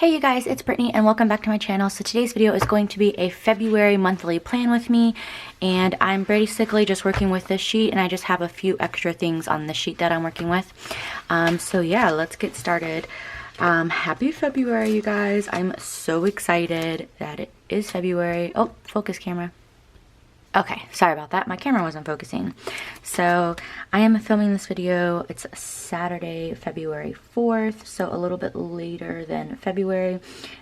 Hey you guys, it's Brittany and welcome back to my channel. So today's video is going to be a February monthly plan with me, and I'm basically just working with this sheet, and I just have a few extra things on the sheet that I'm working with. So yeah, let's get started. Happy February, you guys. I'm so excited that it is February. Oh, focus camera. Okay, sorry about that. My camera wasn't focusing. So I am filming this video. It's Saturday, February 4th, so a little bit later than February,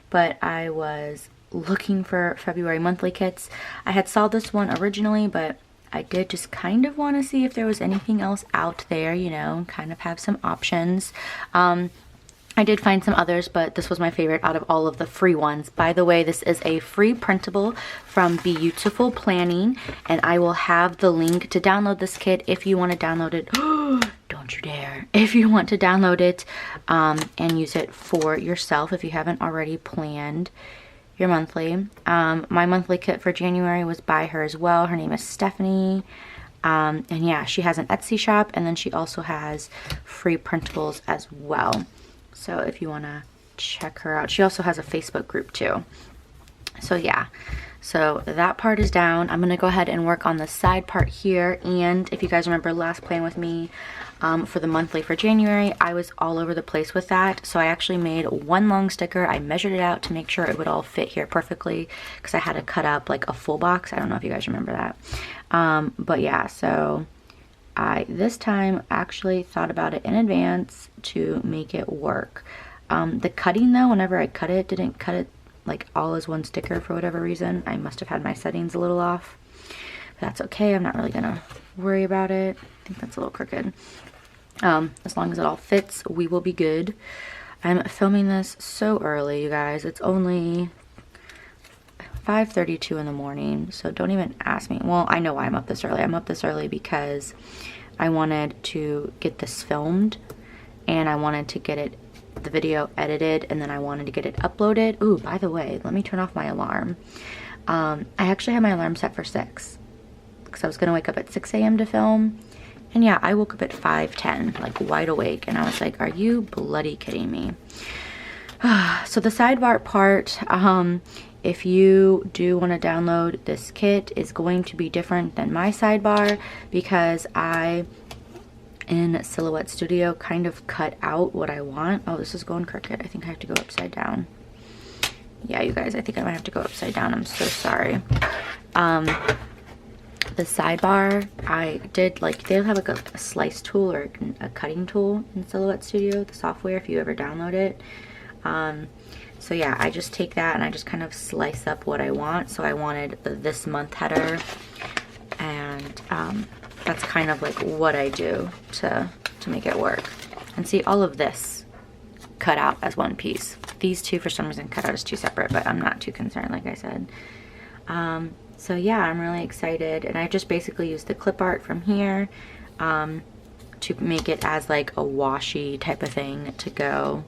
but I was looking for February monthly kits. I had saw this one originally, but I did just kind of want to see if there was anything else out there, you know, kind of have some options. I did find some others, but this was my favorite out of all of the free ones. By the way, this is a free printable from Beautiful Planning, and I will have the link to download this kit if you want to download it. Don't you dare. If you want to download it and use it for yourself if you haven't already planned your monthly. My monthly kit for January was by her as well. Her name is Stephanie. And yeah, she has an Etsy shop, and then she also has free printables as well. So if you want to check her out, she also has a Facebook group too. So yeah, so that part is down. I'm going to go ahead and work on the side part here. And if you guys remember last plan with me for the monthly for January, I was all over the place with that. So I actually made one long sticker. I measured it out to make sure it would all fit here perfectly because I had to cut up like a full box. I don't know if you guys remember that. But yeah, so I this time actually thought about it in advance to make it work. The cutting though, whenever I cut it, didn't cut it like all as one sticker for whatever reason. I must have had my settings a little off. But that's okay, I'm not really gonna worry about it. I think that's a little crooked. As long as it all fits, we will be good. I'm filming this so early, you guys. It's only 5:32 in the morning, so don't even ask me. Well, I know why I'm up this early. I'm up this early because I wanted to get this filmed, and I wanted to get the video edited, and then I wanted to get it uploaded. Ooh, by the way, let me turn off my alarm. I actually had my alarm set for 6 because I was gonna wake up at 6 a.m. to film, and yeah, I woke up at 5:10, like wide awake, and I was like, are you bloody kidding me? So the sidebar part, if you do want to download this kit, is going to be different than my sidebar because I, in Silhouette Studio, kind of cut out what I want. Oh, this is going crooked. I think I have to go upside down. Yeah, you guys, I think I might have to go upside down. I'm so sorry. The sidebar, I did like, they have like a slice tool or a cutting tool in Silhouette Studio, the software, if you ever download it. So yeah, I just take that and I just kind of slice up what I want. So I wanted this month header, and that's kind of like what I do to make it work. And see, all of this cut out as one piece. These two for some reason cut out as two separate, but I'm not too concerned, like I said. So yeah, I'm really excited, and I just basically used the clip art from here to make it as like a washi type of thing to go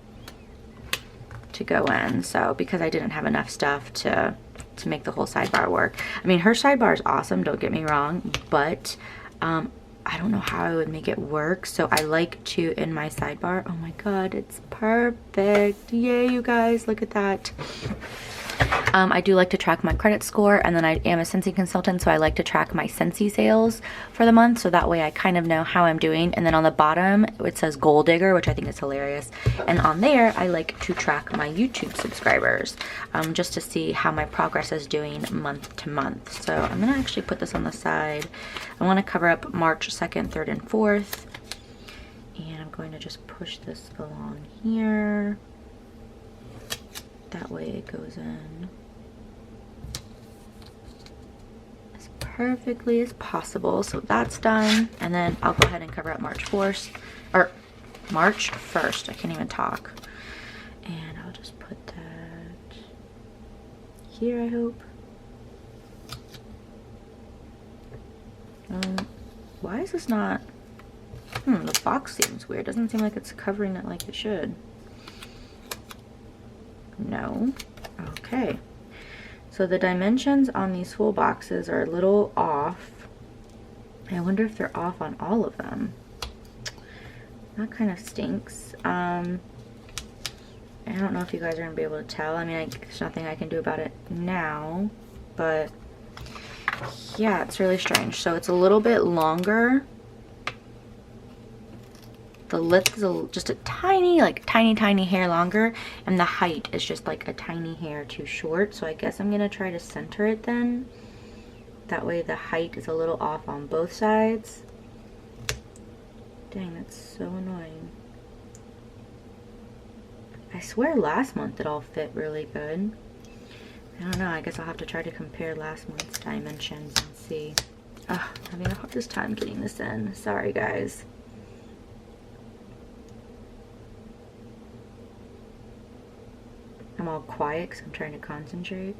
in. So because I didn't have enough stuff to make the whole sidebar work. I mean, her sidebar is awesome, don't get me wrong, but I don't know how I would make it work. So I like to, in my sidebar, oh my god, it's perfect. Yay, you guys, look at that. I do like to track my credit score, and then I am a Scentsy consultant, so I like to track my Scentsy sales for the month, so that way I kind of know how I'm doing. And then on the bottom it says Goal Digger, which I think is hilarious, and on there I like to track my YouTube subscribers, just to see how my progress is doing month to month. So I'm gonna actually put this on the side. I want to cover up March 2nd, 3rd, and 4th, and I'm going to just push this along here. That way it goes in as perfectly as possible. So that's done, and then I'll go ahead and cover up March 4th, or March 1st. I can't even talk. And I'll just put that here, I hope. Why is this not, the box seems weird. Doesn't seem like it's covering it like it should. No. Okay. So the dimensions on these full boxes are a little off. I wonder if they're off on all of them. That kind of stinks. I don't know if you guys are gonna be able to tell. I mean, there's nothing I can do about it now, but yeah, it's really strange. So it's a little bit longer. The width is just a tiny, like tiny hair longer, and the height is just like a tiny hair too short. So I guess I'm gonna try to center it then. That way the height is a little off on both sides. Dang, that's so annoying. I swear last month it all fit really good. I don't know, I guess I'll have to try to compare last month's dimensions and see. Ugh, I'm having the hardest time getting this in. Sorry, guys. I'm all quiet because I'm trying to concentrate.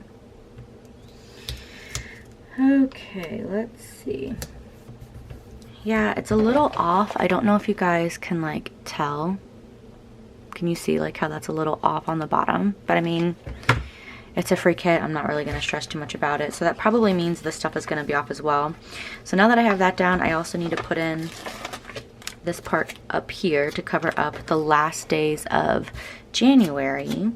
Okay, let's see. Yeah, it's a little off. I don't know if you guys can like tell. Can you see like how that's a little off on the bottom? But I mean, it's a free kit. I'm not really going to stress too much about it. So that probably means this stuff is going to be off as well. So now that I have that down, I also need to put in this part up here to cover up the last days of January.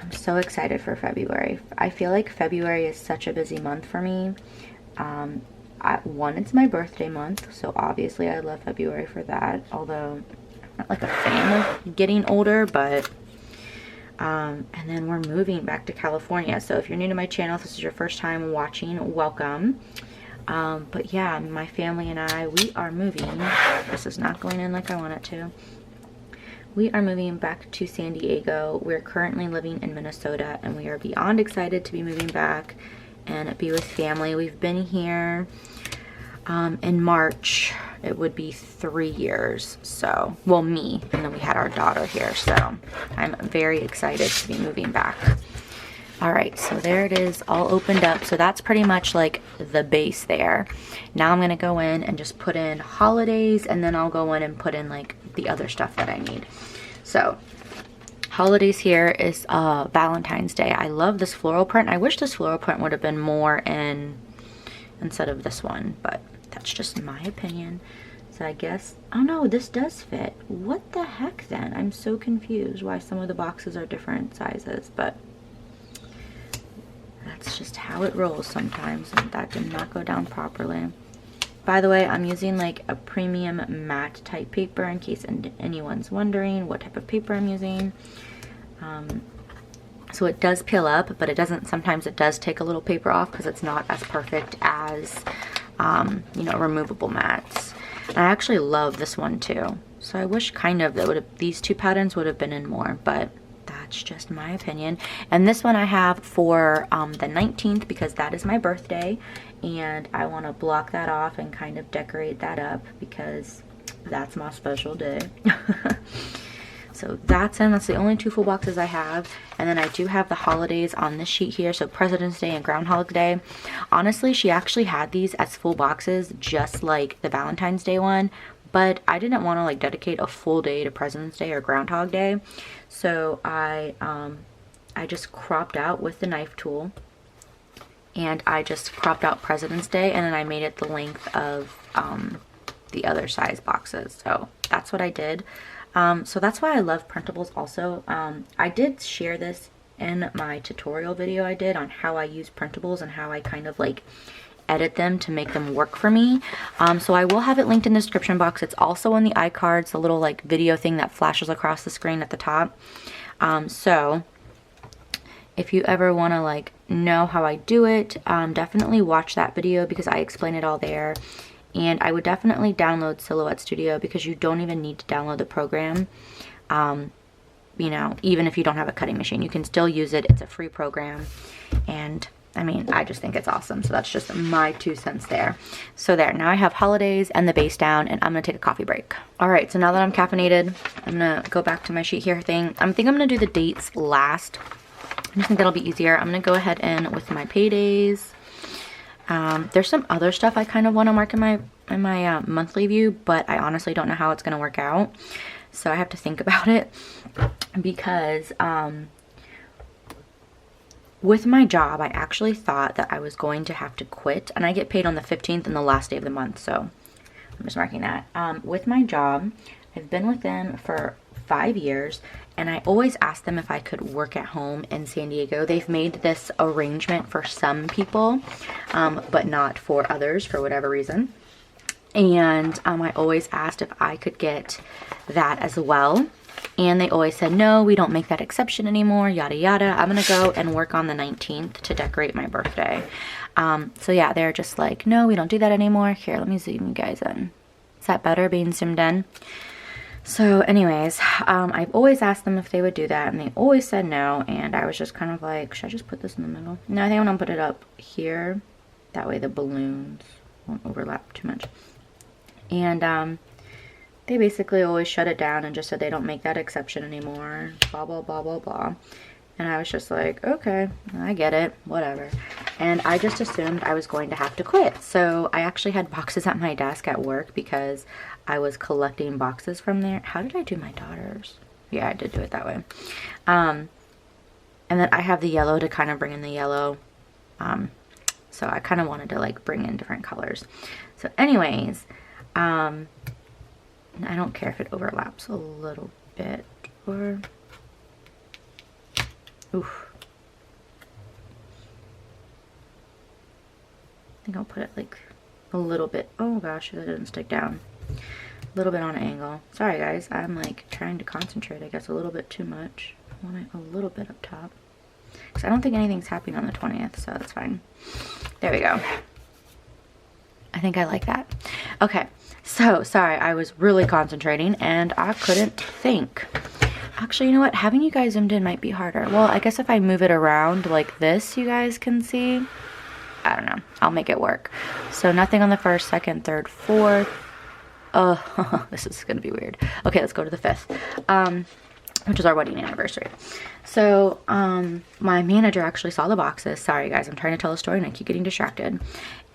I'm so excited for February. I feel like February is such a busy month for me. One, it's my birthday month, so obviously I love February for that, although I'm not like a fan of getting older, but and then we're moving back to California. So if you're new to my channel, if this is your first time watching, welcome. But yeah, my family and I, we are moving. This is not going in like I want it to. We are moving back to San Diego. We're currently living in Minnesota, and we are beyond excited to be moving back and be with family. We've been here in March. It would be 3 years. So, well, me, and then we had our daughter here. So I'm very excited to be moving back. All right, so there it is, all opened up. So that's pretty much like the base there. Now I'm gonna go in and just put in holidays, and then I'll go in and put in like the other stuff that I need. So holidays here is Valentine's Day. I love this floral print. I wish this floral print would have been more in instead of this one, but that's just my opinion. So I guess, oh no, this does fit. What the heck then? I'm so confused why some of the boxes are different sizes, but that's just how it rolls sometimes, and that did not go down properly. By the way, I'm using like a premium matte type paper in case anyone's wondering what type of paper I'm using. So it does peel up, but it doesn't, sometimes it does take a little paper off because it's not as perfect as, you know, removable mattes. And I actually love this one too. So I wish kind of that these two patterns would have been in more, but that's just my opinion. And this one I have for the 19th because that is my birthday, and I want to block that off and kind of decorate that up because that's my special day. So that's in. That's the only two full boxes I have. And then I do have the holidays on this sheet here. So President's Day and Groundhog Day. Honestly, she actually had these as full boxes just like the Valentine's Day one. But I didn't want to like dedicate a full day to President's Day or Groundhog Day. So I just cropped out with the knife tool. And I just cropped out President's Day. And then I made it the length of the other size boxes. So that's what I did. So that's why I love printables also. I did share this in my tutorial video I did on how I use printables and how I kind of like edit them to make them work for me. So I will have it linked in the description box. It's also in the iCards, the little like video thing that flashes across the screen at the top. So if you ever want to like know how I do it, definitely watch that video because I explain it all there. And I would definitely download Silhouette Studio because you don't even need to download the program. You know, even if you don't have a cutting machine, you can still use it. It's a free program. And I mean, I just think it's awesome. So that's just my 2 cents there. So there, now I have holidays and the base down, and I'm gonna take a coffee break. All right, so now that I'm caffeinated, I'm gonna go back to my sheet here thing. I think I'm gonna do the dates last. I just think that'll be easier. I'm gonna go ahead and with my paydays. There's some other stuff I kind of want to mark in my monthly view, but I honestly don't know how it's going to work out. So I have to think about it because with my job, I actually thought that I was going to have to quit, and I get paid on the 15th and the last day of the month. So I'm just marking that. With my job, I've been with them for 5 years, and I always asked them if I could work at home in San Diego. They've made this arrangement for some people, but not for others for whatever reason. And I always asked if I could get that as well. And they always said, no, we don't make that exception anymore, yada yada. I'm gonna go and work on the 19th to decorate my birthday. So yeah, they're just like, no, we don't do that anymore. Here, let me zoom you guys in. Is that better being zoomed in? So anyways, I've always asked them if they would do that, and they always said no. And I was just kind of like, should I just put this in the middle? No, I think I'm gonna put it up here. That way the balloons won't overlap too much. And they basically always shut it down and just said they don't make that exception anymore, blah, blah, blah, blah, blah. And I was just like, okay, I get it, whatever. And I just assumed I was going to have to quit. So I actually had boxes at my desk at work because I was collecting boxes from there. How did I do my daughter's? Yeah, I did do it that way. And then I have the yellow to kind of bring in the yellow. So I kind of wanted to like bring in different colors. So anyways, I don't care if it overlaps a little bit or, oof. I think I'll put it like a little bit, oh gosh, that didn't stick down. A little bit on an angle. Sorry guys, I'm like trying to concentrate, I guess a little bit too much. I want it a little bit up top. Because I don't think anything's happening on the 20th, so that's fine. There we go. I think I like that. Okay, so sorry, I was really concentrating and I couldn't think. Actually, you know what? Having you guys zoomed in might be harder. Well, I guess if I move it around like this, you guys can see. I don't know. I'll make it work. So nothing on the 1st, 2nd, 3rd, 4th. Oh, this is going to be weird. Okay, let's go to the 5th, which is our wedding anniversary. So my manager actually saw the boxes. Sorry, guys. I'm trying to tell a story and I keep getting distracted.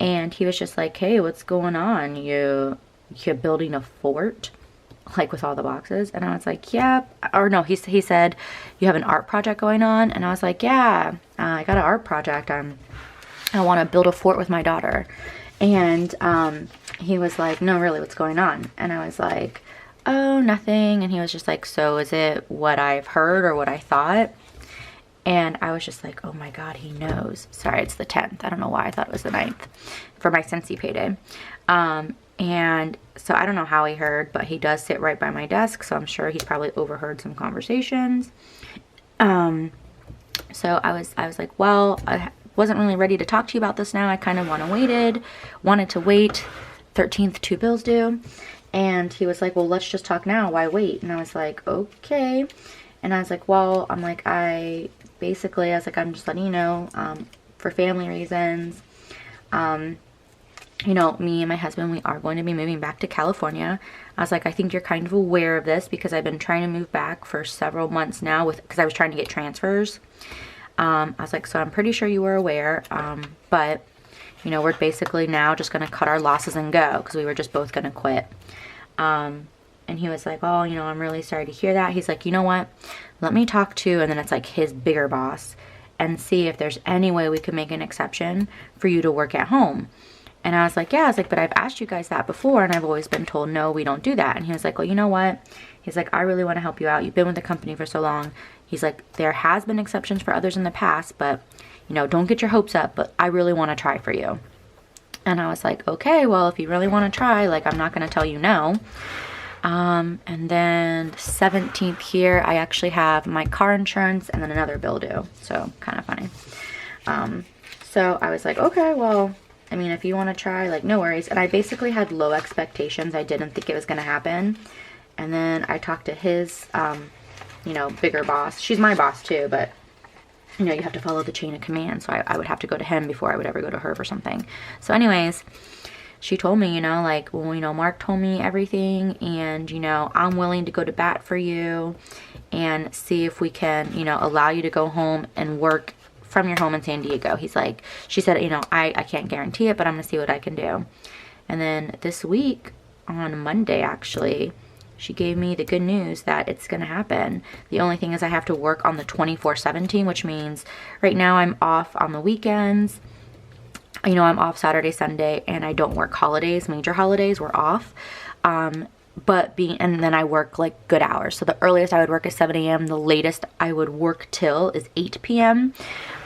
And he was just like, hey, what's going on? You're building a fort? Like with all the boxes? And I was like, yeah. Or no, he said, you have an art project going on? And I was like, yeah, I got an art project. I want to build a fort with my daughter. And he was like, no, really, what's going on? And I was like, oh, nothing. And he was just like, so is it what I've heard or what I thought? And I was just like, oh my God, he knows. Sorry, it's the 10th. I don't know why I thought it was the 9th for my Scentsy payday. And so I don't know how he heard, but he does sit right by my desk. So I'm sure he's probably overheard some conversations. So I was like, well, I wasn't really ready to talk to you about this now. I kind of wanted to wait. 13th, 2 bills due. And he was like, well, let's just talk now. Why wait? And I was like, okay. And I was like, well, I'm like, I'm just letting you know, for family reasons, you know, me and my husband, we are going to be moving back to California. I was like, I think you're kind of aware of this because I've been trying to move back for several months now because I was trying to get transfers. I was like, so I'm pretty sure you were aware, but, you know, we're basically now just going to cut our losses and go because we were just both going to quit. And he was like, oh, you know, I'm really sorry to hear that. He's like, you know what, let me talk to, and then it's like his bigger boss, and see if there's any way we could make an exception for you to work at home. And I was like, yeah. I was like, but I've asked you guys that before and I've always been told, no, we don't do that. And he was like, well, you know what? He's like, I really want to help you out. You've been with the company for so long. He's like, there has been exceptions for others in the past, but, you know, don't get your hopes up, but I really want to try for you. And I was like, okay, well, if you really want to try, like, I'm not going to tell you no. And then the 17th here, I actually have my car insurance and then another bill due. So kind of funny. So I was like, okay, well, I mean, if you want to try, like, no worries. And I basically had low expectations. I didn't think it was going to happen. And then I talked to his, you know, bigger boss. She's my boss too, but, you know, you have to follow the chain of command. So I would have to go to him before I would ever go to her for something. So anyways, she told me, you know, like, well, you know, Mark told me everything. And, you know, I'm willing to go to bat for you and see if we can, you know, allow you to go home and work from your home in San Diego. He's like, she said, you know, I can't guarantee it, but I'm gonna see what I can do. And then this week on Monday, actually, she gave me the good news that it's gonna happen. The only thing is I have to work on the 24/17, which means right now I'm off on the weekends. You know, I'm off Saturday, Sunday, and I don't work holidays, major holidays, we're off. and then I work like good hours. So the earliest I would work is 7 a.m. The latest I would work till is 8 p.m.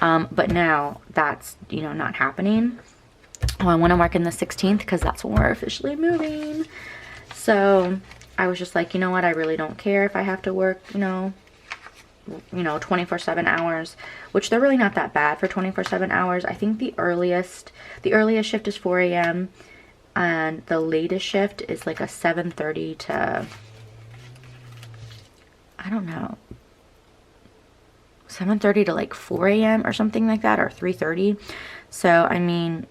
But now that's, you know, not happening. Oh, I want to work in the 16th because that's when we're officially moving. So I was just like, you know what? I really don't care if I have to work, you know, 24/7 hours, which they're really not that bad for 24/7 hours. I think the earliest shift is 4 a.m. and the latest shift is like a 7:30 to, I don't know, 7:30 to like 4 a.m. or something like that, or 3:30. So I mean,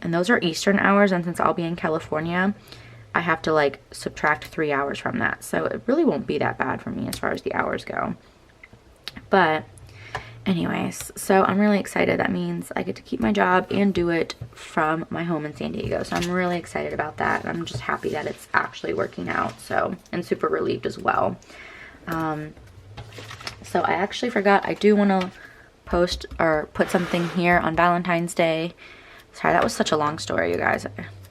and those are Eastern hours, and since I'll be in California, I have to like subtract 3 hours from that. So it really won't be that bad for me as far as the hours go. But anyways, so I'm really excited. That means I get to keep my job and do it from my home in San Diego. So I'm really excited about that. I'm just happy that it's actually working out. So, and super relieved as well. So I actually forgot, I do want to post or put something here on Valentine's Day. Sorry, that was such a long story, you guys.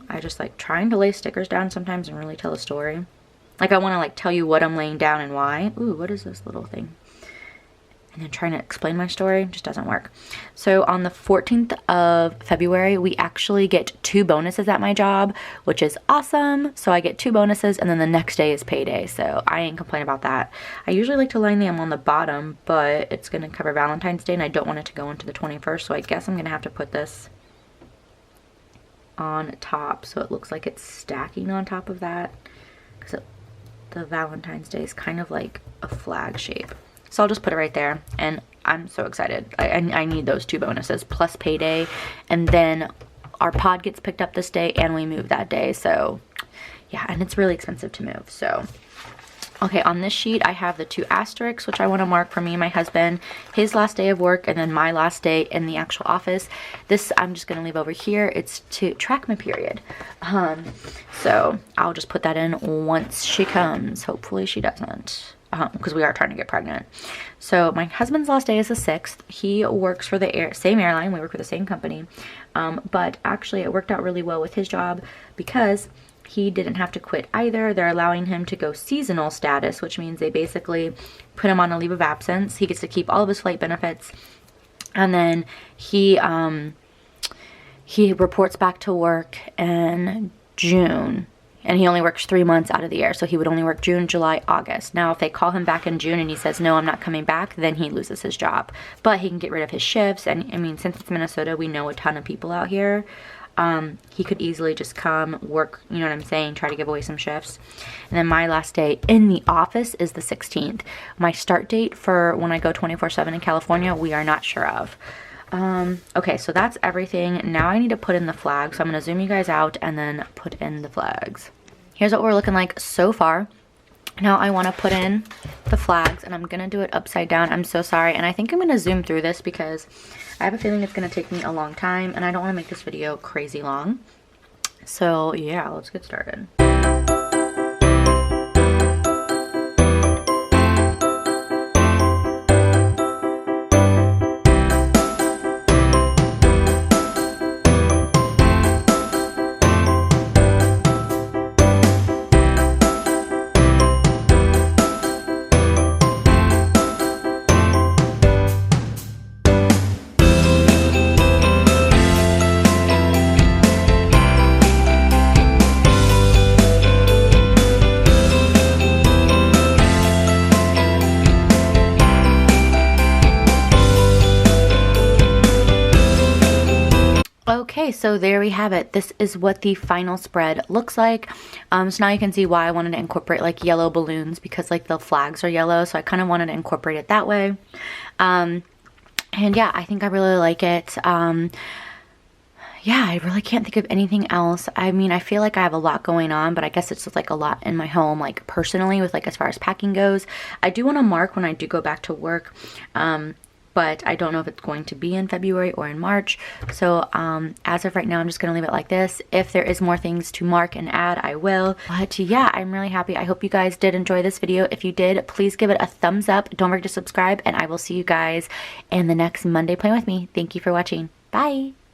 I just like trying to lay stickers down sometimes and really tell a story. Like I want to like tell you what I'm laying down and why. Ooh, what is this little thing? And then trying to explain my story just doesn't work. So on the 14th of February, we actually get 2 bonuses at my job, which is awesome. So I get 2 bonuses, and then the next day is payday. So I ain't complaining about that. I usually like to line them on the bottom, but it's going to cover Valentine's Day, and I don't want it to go into the 21st. So I guess I'm going to have to put this on top so it looks like it's stacking on top of that, because the Valentine's Day is kind of like a flag shape. So I'll just put it right there, and I'm so excited. I need those 2 bonuses plus payday, and then our pod gets picked up this day and we move that day. So yeah, and it's really expensive to move. So okay, on this sheet I have the 2 asterisks, which I want to mark for me and my husband, his last day of work, and then my last day in the actual office. This I'm just going to leave over here. It's to track my period. So I'll just put that in once she comes. Hopefully she doesn't, because we are trying to get pregnant. So my husband's last day is the 6th. He works for the same airline. We work for the same company. But actually it worked out really well with his job because he didn't have to quit either. They're allowing him to go seasonal status, which means they basically put him on a leave of absence. He gets to keep all of his flight benefits. And then he reports back to work in June. And he only works 3 months out of the year. So he would only work June, July, August. Now, if they call him back in June and he says, no, I'm not coming back, then he loses his job. But he can get rid of his shifts. And I mean, since it's Minnesota, we know a ton of people out here. He could easily just come work, you know what I'm saying, try to give away some shifts. And then my last day in the office is the 16th. My start date for when I go 24/7 in California, we are not sure of. Okay, so that's everything. Now I need to put in the flag. So I'm going to zoom you guys out and then put in the flags. Here's what we're looking like so far. Now I want to put in the flags, and I'm going to do it upside down. I'm so sorry. And I think I'm going to zoom through this because I have a feeling it's going to take me a long time, and I don't want to make this video crazy long. So yeah, let's get started. Okay, so there we have it. This is what the final spread looks like. So now you can see why I wanted to incorporate like yellow balloons, because like the flags are yellow, so I kind of wanted to incorporate it that way. And yeah, I think I really like it. Yeah, I really can't think of anything else. I mean, I feel like I have a lot going on, but I guess it's just like a lot in my home, like personally, with like as far as packing goes. I do want to mark when I do go back to work. But I don't know if it's going to be in February or in March. So as of right now, I'm just going to leave it like this. If there is more things to mark and add, I will. But yeah, I'm really happy. I hope you guys did enjoy this video. If you did, please give it a thumbs up. Don't forget to subscribe, and I will see you guys in the next Monday Plan With Me. Thank you for watching. Bye.